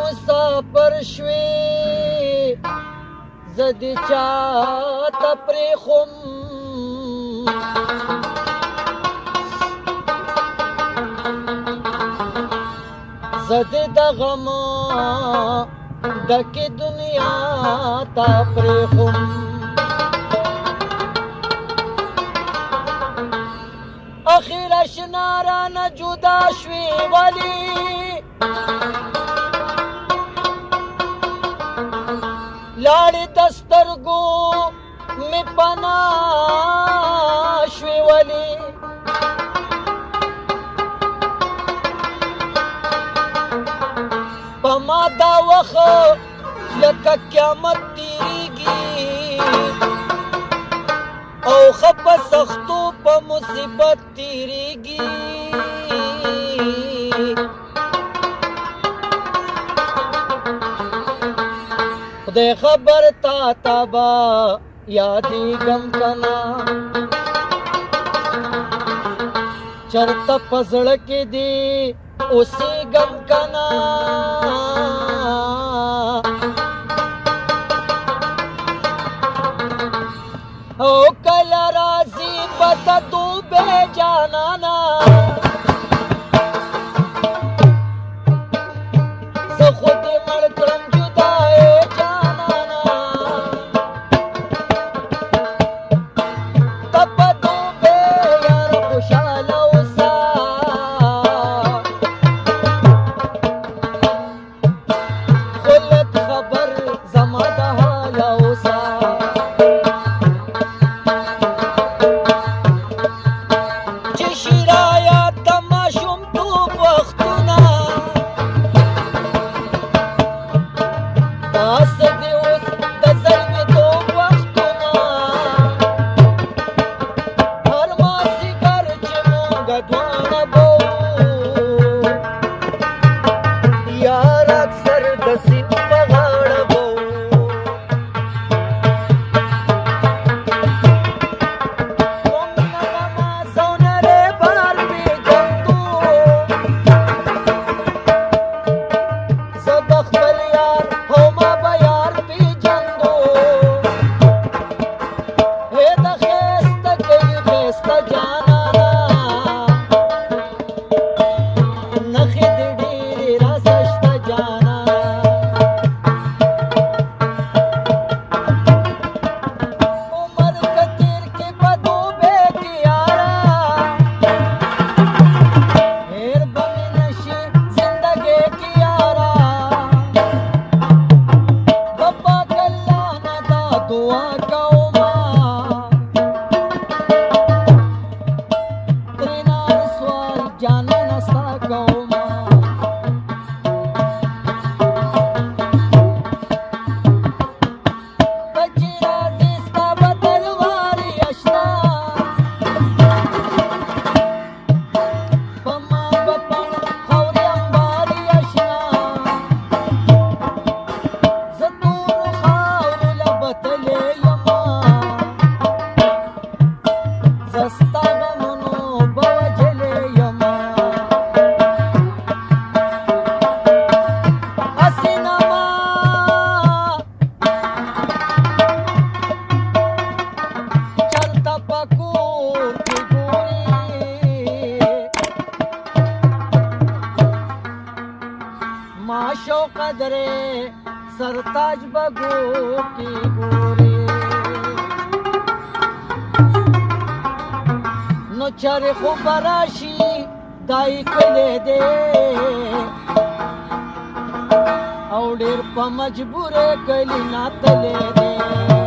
مسافر شوي زدي چاته پرېښوم زدي د غم ډکې دنیا ته پرېښوم اخیر اشنا رانه جدا شوي ولې لاړې د سترګو مې پناه شوې ولې په ما دا وخت لکه قیامت تېرېږي او ښه په سختو په مصیبت تېرېږي خدای خبر تا ته به یادېږم که نه چېرته په زړه کې دې اوسېږم که نه او کله راځي پته دوبې جانانه زه خو دې مړ کړم جدایې جانانه ته په دوبې یار خوشحاله اوسه خو لږ خبر زما د حاله اوسه माशो कदरे सरताज बगो की गोरी नो चरे खुबराशी दाई कले दे और डेर प मजबूरे कली ना तले दे